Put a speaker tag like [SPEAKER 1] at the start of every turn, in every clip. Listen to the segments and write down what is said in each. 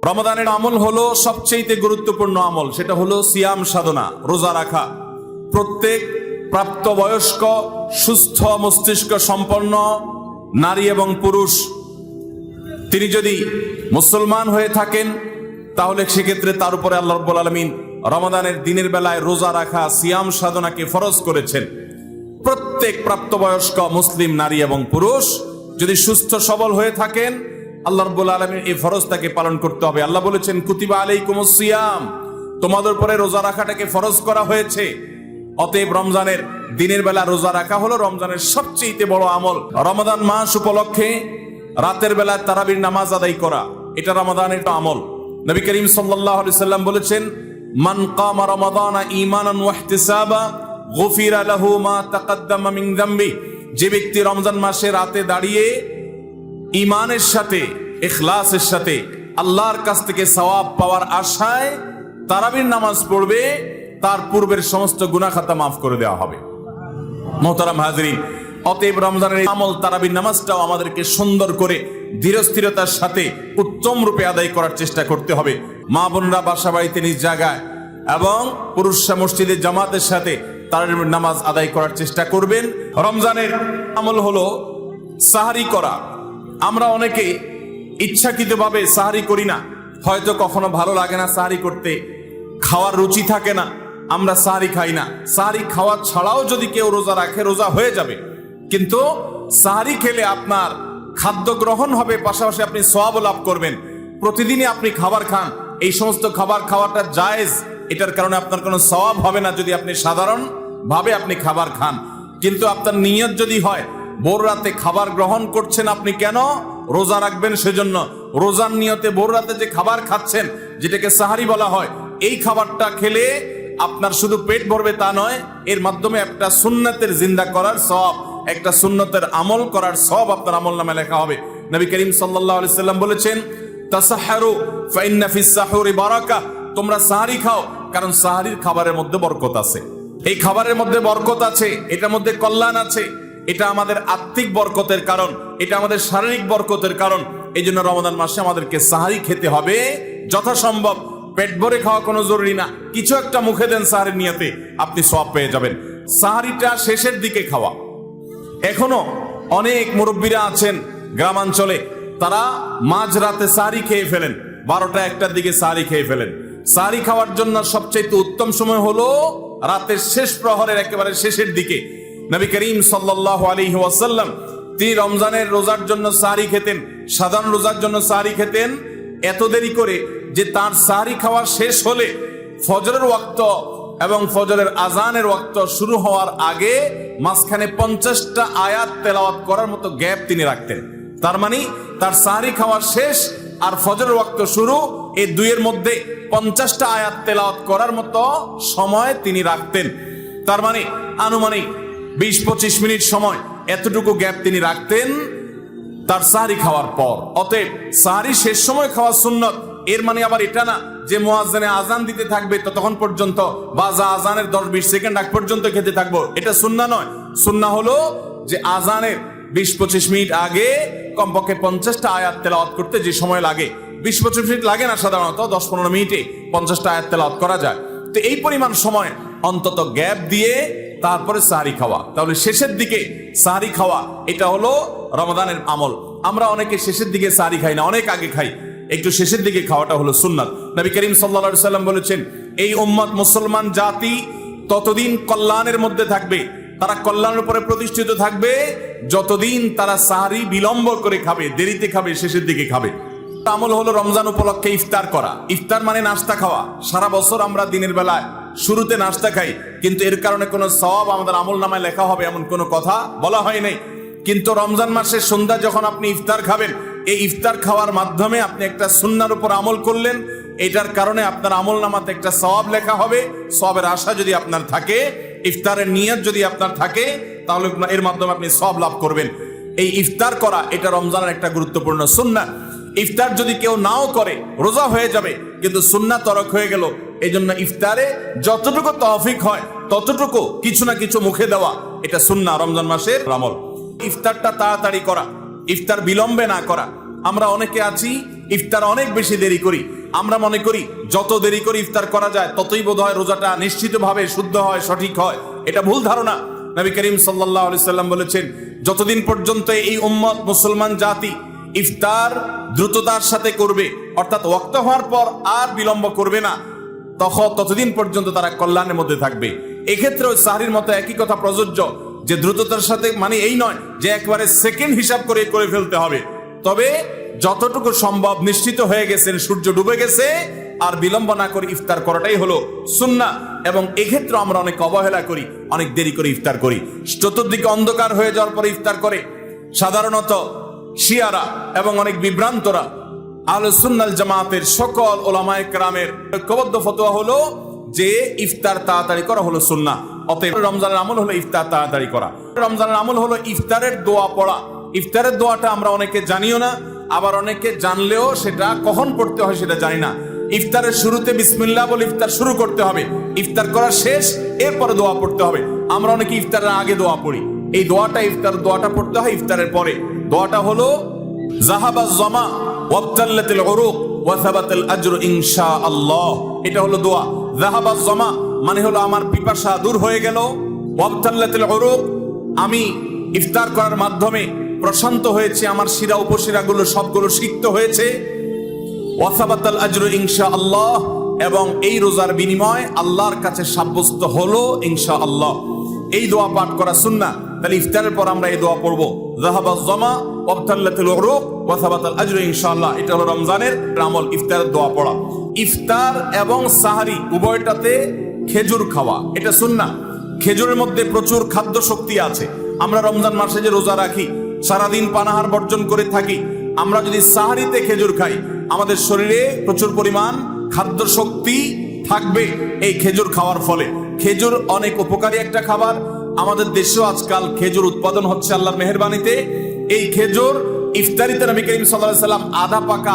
[SPEAKER 1] রমাদানের আমল হলো সবচেয়ে গুরুত্বপূর্ণ আমল, সেটা হলো সিয়াম সাধনা, রোজা রাখা। প্রত্যেক প্রাপ্তবয়স্ক সুস্থ মস্তিষ্ক সম্পন্ন নারী এবং পুরুষ তিনি যদি মুসলমান হয়ে থাকেন তাহলে সেক্ষেত্রে তার উপরে আল্লাহ রাব্বুল আলামিন রমাদানের দিনের বেলায় রোজা রাখা, সিয়াম সাধনাকে ফরজ করেছেন। প্রত্যেক প্রাপ্তবয়স্ক মুসলিম নারী এবং পুরুষ যদি সুস্থ সবল হয়ে থাকেন আল্লাহ রাব্বুল আলামিন এই ফরজটাকে পালন করতে হবে। আল্লাহ বলেছেন কুতিবা আলাইকুমুস সিয়াম, তোমাদের উপরে রোজা রাখাটাকে ফরজ করা হয়েছে। অতএব রমজানের দিনের বেলা রোজা রাখা হলো রমজানের সবচেয়ে বড় আমল। রমাদান মাস উপলক্ষে রাতের বেলা তারাবির নামাজ আদায় করা, এটা রমাদানের আমল। নবী করিম সাল্লাল্লাহু আলাইহি সাল্লাম বলেছেন মান কামা রমাদানা ঈমানান ওয়া ইহতিসাবা গুফিরা লাহু মা তাকাদ্দামা মিন যামবি। যে ব্যক্তি রমজান মাসে রাতে দাঁড়িয়ে ঈমানের সাথে ইখলাসের সাথে আল্লাহর কাছ থেকে সওয়াব পাওয়ার আশায় তারাবির নামাজ পড়বে, তার পূর্বের সমস্ত গুনাহ খাতা মাফ করে দেওয়া হবে। মোহতারাম হাজরিন, অতএব রমজানের আমল তারাবির নামাজটাও আমাদেরকে সুন্দর করে ধীরস্থিরতার সাথে উত্তম রূপে আদায় করার চেষ্টা করতে হবে। মা বোনরা বাসা বাড়িতে নিজ জায়গায় এবং পুরুষরা মসজিদের জামাতের সাথে তারাবির নামাজ আদায় করার চেষ্টা করবেন। রমজানের আমল হলো সাহারি করা। আমরা অনেকে ইচ্ছাকৃতভাবে সাহারি করি না, হয়তো কখনো ভালো লাগে না সাহারি করতে, খাওয়ার রুচি থাকে না, আমরা সাহারি খাই না। সাহারি খাওয়া ছাড়াও যদি কেউ রোজা রাখে রোজা হয়ে যাবে, কিন্তু সাহারি খেলে আপনার খাদ্য গ্রহণ হবে, পাশাপাশি আপনি সওয়াব লাভ করবেন। প্রতিদিনই আপনি খাবার খান, এই সমস্ত খাবার খাওয়াটা জায়েজ, এটার কারণে আপনার কোনো সওয়াব হবে না যদি আপনি সাধারণ ভাবে আপনি খাবার খান। কিন্তু আপনার নিয়ত যদি হয় ভোর রাতে খাবার গ্রহণ করছেন, আপনি কেন রোজা রাখবেন সেজন্য, রোজার নিয়তে ভোর রাতে যে খাবার খাচ্ছেন যেটাকে সাহারি বলা হয়, এই খাবারটা খেলে আপনার শুধু পেট ভরবে তা নয়, এর মাধ্যমে একটা সুন্নতের জিন্দা করার সওয়াব, একটা সুন্নতের আমল করার সওয়াব আপনার আমলনামায় লেখা হবে। নবী করিম সাল্লাল্লাহু আলাইহি সাল্লাম বলেছেন তাসাহহারু ফাইন্না ফিস সাহুরি বারাকা, তোমরা সাহারি খাও কারণ সাহারির খাবারের মধ্যে বরকত আছে। এই খাবারের মধ্যে বরকত আছে, এটার মধ্যে কল্যাণ আছে, এটা আমাদের আত্মিক বরকতের কারণ, এটা আমাদের শারীরিক বরকতের কারণ। এই জন্য রমাদান মাসে আমাদেরকে সাহারি খেতে হবে যথাসম্ভব। পেট ভরে খাওয়া কোনো জরুরি না, কিছু একটা মুখে দেন সাহারির নিয়তে, আপনি সওয়াব পেয়ে যাবেন। সাহারিটা শেষের দিকে খাওয়া। এখনো অনেক মুরব্বীরা আছেন গ্রামাঞ্চলে, তারা মাঝ রাতে সাহারি খেয়ে ফেলেন, 12টা 1টার দিকে সাহারি খেয়ে ফেলেন। সাহারি খাওয়ার জন্য সবচেয়ে উত্তম সময় হলো রাতের শেষ প্রহরের একেবারে শেষের দিকে। নবী করিম সাল্লাল্লাহু আলাইহি ওয়াসাল্লাম তিনি রমজানের রোজার জন্য সাহারি খেতেন, সাধারণ রোজার জন্য সাহারি খেতেন এত দেরি করে যে তার সাহারি খাওয়া শেষ হলে ফজরের ওয়াক্ত এবং ফজরের আজানের ওয়াক্ত শুরু হওয়ার আগে মাঝখানে 50টা আয়াত তেলাওয়াত করার মতো গ্যাপ তিনি রাখতেন। তার মানে তার সাহারি খাওয়া শেষ আর ফজরের ওয়াক্ত শুরু, এই দুইয়ের মধ্যে 50টা আয়াত তেলাওয়াত করার মতো সময় তিনি রাখতেন। তার মানে আনুমানিক 20-25 মিনিট সময়, এতটুকু গ্যাপ তিনি রাখতেন তার সাহারি খাওয়ার পর। অতএব সাহারি শেষ সময় খাওয়া সুন্নত। এর মানে আবার এটা না যে মুয়াজ্জিনে আজান দিতে থাকবে ততক্ষণ পর্যন্ত বা আজানের 10-20 সেকেন্ড আগ পর্যন্ত খেতে থাকবো, এটা সুন্নাহ নয়। সুন্নাহ হলো যে আজানের 20-25 মিনিট আগে কমপক্ষে 50টা আয়াত তেলাওয়াত করতে যে সময় লাগে, 20-25 মিনিট লাগে না, সাধারণত 10-15 মিনিটে 50টা আয়াত তেলাওয়াত করা যায়। তো এই পরিমাণ সময় অন্তত গ্যাপ দিয়ে তারপরে সাহারি খাওয়া, তাহলে শেষের দিকে সাহারি খাওয়া, এটা হলো রমাদানের আমল। আমরা অনেকে শেষের দিকে সাহারি খাই না, অনেক আগে খাই, একটু শেষের দিকে খাওয়াটা হলো সুন্নাত। নবী করিম সাল্লাল্লাহু আলাইহি সাল্লাম বলেছেন এই উম্মত মুসলমান জাতি ততদিন কল্যাণের মধ্যে থাকবে, তারা কল্যাণের উপরে প্রতিষ্ঠিত থাকবে যতদিন তারা সাহারি বিলম্ব করে খাবে, দেরিতে খাবে, শেষের দিকে খাবে। আমল হলো রমজান উপলক্ষে ইফতার করা। ইফতার মানে নাস্তা খাওয়া। সারা বছর আমরা দিনের বেলায় শুরুতে নাস্তা খাই, কিন্তু এর কারণে কোনো সওয়াব আমাদের আমলনামায় লেখা হবে এমন কোনো কথা বলা হয় নাই। কিন্তু রমজান মাসের সন্ধ্যা যখন আপনি ইফতার খাবেন, এই ইফতার খাওয়ার মাধ্যমে আপনি একটা সুন্নাহর উপর আমল করলেন, এটার কারণে আপনার আমলনামাতে একটা সওয়াব লেখা হবে। সওয়াবের আশা যদি আপনার থাকে, ইফতারের নিয়ত যদি আপনার থাকে, তাহলে এর মাধ্যমে আপনি সওয়াব লাভ করবেন। এই ইফতার করা এটা রমজানের একটা গুরুত্বপূর্ণ সুন্নাহ। ইফতার যদি কেউ নাও করে রোজা হয়ে যাবে, কিন্তু সুন্নাহ তরক হয়ে গেল। এই জন্য ইফতারে যতটুকু তৌফিক হয় ততটুকু কিছু না কিছু মুখে দেওয়া, এটা সুন্নাহ, রমজান মাসের আমল। ইফতারটা তাড়াতাড়ি করা, ইফতার বিলম্বে না করা। আমরা অনেকে আছি ইফতার অনেক বেশি দেরি করি। আমরা মনে করি যত দেরি করে ইফতার করা যায় ততই বোধহয় রোজাটা নিশ্চিতভাবে শুদ্ধ হয়, সঠিক হয়। এটা ভুল ধারণা। নবী করিম সাল্লাল্লাহু আলাইহি সাল্লাম বলেছেন, যতদিন পর্যন্ত এই উম্মত মুসলমান জাতি ইফতার দ্রুততার সাথে করবে, অর্থাৎ ওয়াক্ত হওয়ার পর আর বিলম্ব করবে না, ততদিন পর্যন্ত তারা কল্যাণের মধ্যে থাকবে। এক্ষেত্রে ওই সাহরির মতো একই কথা প্রযোজ্য, যে দ্রুততার সাথে মানে এই নয় যে একবারে সেকেন্ড হিসাব করে ফেলতে হবে, তবে যতটুকু সম্ভব নিশ্চিত হয়ে গেছেন সূর্য ডুবে গেছে আর বিলম্ব না করে ইফতার করাটাই হলো সুন্নাহ। এবং এক্ষেত্রে আমরা অনেক অবহেলা করি, অনেক দেরি করে ইফতার করি, চতুর্দিকে অন্ধকার হয়ে যাওয়ার পরে ইফতার করে। সাধারণত শিয়ারা এবং অনেক বিভ্রান্তরা আহলুস সুন্নাহ ওয়াল জামাতের সকল উলামায়ে কেরামের ঐক্যবদ্ধ ফতোয়া হলো যে ইফতার তাড়াতাড়ি করা হলো সুন্নাহ। অতএব রমজানের আমল হলো ইফতার তাড়াতাড়ি করা। রমজানের আমল হলো ইফতারের দোয়া পড়া। ইফতারের দোয়াটা আমরা অনেকে জানিও না, আবার অনেকে জানলেও সেটা কখন পড়তে হয় সেটা জানি না। ইফতারের শুরুতে বিসমিল্লাহ বলে ইফতার শুরু করতে হবে, ইফতার করা শেষ এরপরে দোয়া পড়তে হবে। আমরা অনেকে ইফতারের আগে দোয়া পড়ি, এই ইফতার দোয়াটা পড়তে হয় ইফতারের পরে। দোয়াটা হলো যাহাবাজ জামা ওয়াবতাল্লাতিল উরুক ওয়া সাবাতাল আজরু ইনশাআল্লাহ। এটা হলো দোয়া। যাহাবাজ জামা মানে হলো আমার পিপাসা দূর হয়ে গেল, ওয়াবতাল্লাতিল উরুক আমি ইফতার করার মাধ্যমে প্রশান্ত হয়েছে, আমার শিরা উপশিরাগুলো সবগুলো সিক্ত হয়েছে, ওয়া সাবাতাল আজরু ইনশাআল্লাহ, এবং এই রোজার বিনিময় আল্লাহর কাছে সাব্যস্ত হলো ইনশাআল্লাহ। এই দোয়া পাঠ করা সুন্নাহ। তাহলে ইফতারের পর আমরা এই দোয়া পড়বো, যাহাবাজ জামা ওয়াবতাল্লাতিল উরুক ওয়া সাবাতাল আজরু ইনশাআল্লাহ। এটা হলো রমজানের আমল, ইফতারের দোয়া পড়া। ইফতার এবং সাহারি উভয়টাতে খেজুর খাওয়া এটা সুন্নাহ। খেজুরের মধ্যে প্রচুর খাদ্য শক্তি আছে। আমরা রমজান মাসে যে রোজা রাখি, সারাদিন পানাহার বর্জন করে থাকি, আমরা যদি সাহারিতে খেজুর খাই আমাদের শরীরে প্রচুর পরিমাণ খাদ্য শক্তি থাকবে এই খেজুর খাওয়ার ফলে। খেজুর অনেক উপকারী একটা খাবার। আমাদের দেশেও আজকাল খেজুর উৎপাদন হচ্ছে আল্লাহর মেহেরবানিতে। এই খেজুর ইফতারিতে নবী করিম সাল্লাল্লাহু আলাইহি সাল্লাম আধা পাকা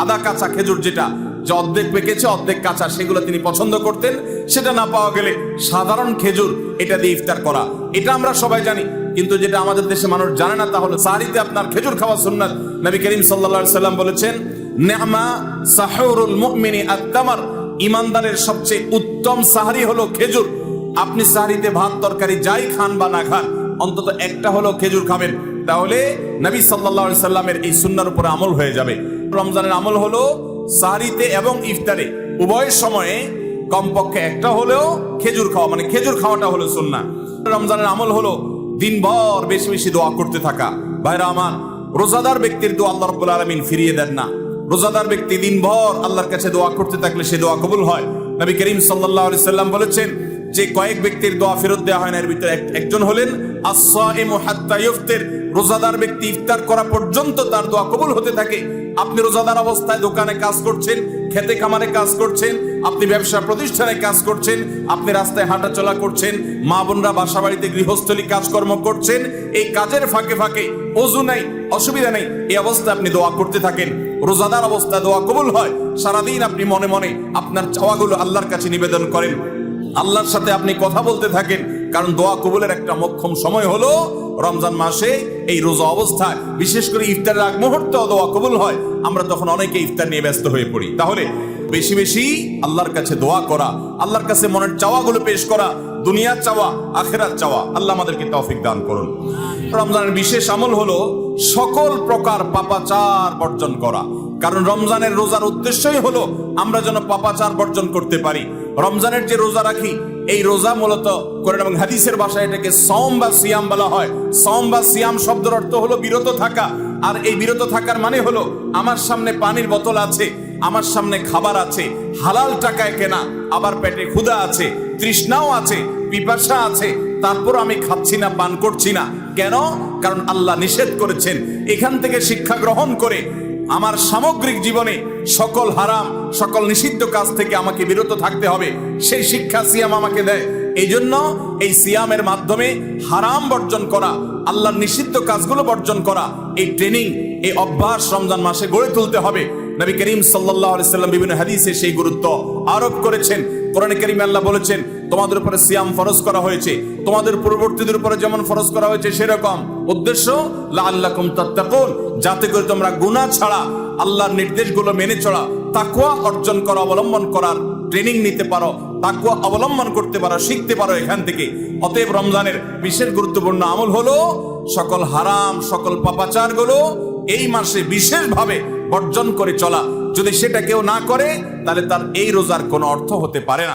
[SPEAKER 1] আধা কাঁচা খেজুর, যেটা যে অর্ধেক পেকেছে অর্ধেক কাঁচা, সেগুলো তিনি পছন্দ করতেন। সেটা না পাওয়া গেলে সাধারণ খেজুর এটা দিয়ে ইফতার করা, এটা আমরা সবাই জানি। কিন্তু যেটা আমাদের দেশে মানুষ জানে না তা হলো সাহরিতে আপনার খেজুর খাওয়া সুন্নাত। নবী করিম সাল্লাল্লাহু আলাইহি সাল্লাম বলেছেন, নি'মা সাহুরুল মুমিনি আত-তামার, ঈমানদারের সবচেয়ে উত্তম সাহরি হলো খেজুর। আপনি সাহরিতে ভাত তরকারি যাই খান বা না খান, অন্তত একটা হলো খেজুর খাবেন, তাহলে নবী সাল্লাল্লাহু আলাইহি সাল্লামের এই সুন্নাহর উপরে আমল হয়ে যাবে। রমজানের আমল হলো সাহরিতে এবং ইফতারে উভয় সময়ে কমপক্ষে একটা হলেও খেজুর খাওয়া, মানে খেজুর খাওয়াটা হলো সুন্নাহ। রমজানের আমল হলো দিনভর বেশি বেশি দোয়া করতে থাকা। ভাইরা আমার, রোজাদার ব্যক্তির দোয়া আল্লাহ রাব্বুল আলামিন ফিরিয়ে দেন না। রোজাদার ব্যক্তি দিনভর আল্লাহর কাছে দোয়া করতে থাকলে সে দোয়া কবুল হয়। নবী করিম সাল্লাল্লাহু আলাইহি সাল্লাম বলেছেন যে কয়েক ব্যক্তির দোয়া ফেরত দেওয়া হয় না, এর ভিতরে একজন হলেন আস-সাইমু হাত্তা ইফতির, রোজাদার ব্যক্তি ইফতার করা পর্যন্ত তার দোয়া কবুল হতে থাকে। আপনি রোজাদার অবস্থায় দোকানে কাজ করছেন, খেতে খামারে কাজ করছেন, আপনি ব্যবসা প্রতিষ্ঠানে কাজ করছেন, আপনি রাস্তায় হাঁটাচলা করছেন, মা বোনরা বাসা বাড়িতে গৃহস্থলী কাজকর্ম করছেন, এই কাজের ফাঁকে ফাঁকে ওযু নাই, অসুবিধা নেই, এই অবস্থায় আপনি দোয়া করতে থাকেন। রোজাদার অবস্থায় দোয়া কবুল হয়। সারাদিন আপনি মনে মনে আপনার চাওয়াগুলো আল্লাহর কাছে নিবেদন করেন, আল্লাহর সাথে আপনি কথা বলতে থাকেন, কারণ দোয়া কবুলের একটা মোক্ষম সময় হলো রমজান মাসে এই রোজা অবস্থায়। বিশেষ করে ইফতারের আগ মুহূর্তে দোয়া কবুল হয়, আমরা তখন অনেকে ইফতার নিয়ে ব্যস্ত হয়ে পড়ি। তাহলে বেশি বেশি আল্লাহর কাছে দোয়া করা, আল্লাহর কাছে মনের চাওয়াগুলো পেশ করা, দুনিয়ার চাওয়া আখিরাত চাওয়া, আল্লাহ আমাদেরকে তৌফিক দান করুন। রমজানের বিশেষ আমল হলো সকল প্রকার পাপাচার বর্জন করা, কারণ রমজানের রোজার উদ্দেশ্যই হলো আমরা যেন পাপাচার বর্জন করতে পারি। রমজানের যে রোজা রাখি, এই রোজা মূলত কোরআন এবং হাদিসের ভাষায় এটাকে সওম বা সিয়াম বলা হয়। সওম বা সিয়াম শব্দের অর্থ হলো বিরত থাকা। আর এই বিরত থাকার মানে হলো আমার সামনে পানির বোতল আছে, আমার সামনে খাবার আছে, হালাল টাকায় কেনা, আবার পেটে ক্ষুধা আছে, তৃষ্ণাও আছে, পিপাসা আছে, তারপর আমি খাচ্ছি না, পান করছি না। কেন? কারণ আল্লাহ নিষেধ করেছেন। এখান থেকে শিক্ষা গ্রহণ করে আমার সামগ্রিক জীবনে সকল হারাম, সকল নিষিদ্ধ কাজ থেকে আমাকে বিরত থাকতে হবে, সেই শিক্ষা সিয়াম আমাকে দেয়। এই জন্য এই সিয়ামের মাধ্যমে হারাম বর্জন করা, আল্লাহর নিষিদ্ধ কাজগুলো বর্জন করা, এই ট্রেনিং, এই অভ্যাস রমজান মাসে গড়ে তুলতে হবে। নবী করিম সাল্লাল্লাহু আলাইহি সাল্লাম বিভিন্ন হাদিসে সেই গুরুত্ব আরোপ করেছেন। কোরআনে কারিমে আল্লাহ বলেছেন, তোমাদের উপরে সিয়াম ফরজ করা হয়েছে, তোমাদের পূর্ববর্তীদের উপরে যেমন ফরজ করা হয়েছে সেরকম। উদ্দেশ্য লাআল্লাকুম তাত্তাকুন, যাতে করে তোমরা গুনাহ ছাড়া আল্লাহর নির্দেশগুলো মেনে চলা, তাকওয়া অর্জন করা, অবলম্বন করার ট্রেনিং নিতে পারো, তাকওয়া অবলম্বন করতে পারো, শিখতে পারো এখান থেকে। অতএব রমজানের বিশেষ গুরুত্বপূর্ণ আমল হলো সকল হারাম, সকল পাপাচার গুলো এই মাসে বিশেষভাবে বর্জন করে চলা। যদি সেটা কেউ না করে তাহলে তার এই রোজার কোনো অর্থ হতে পারে না।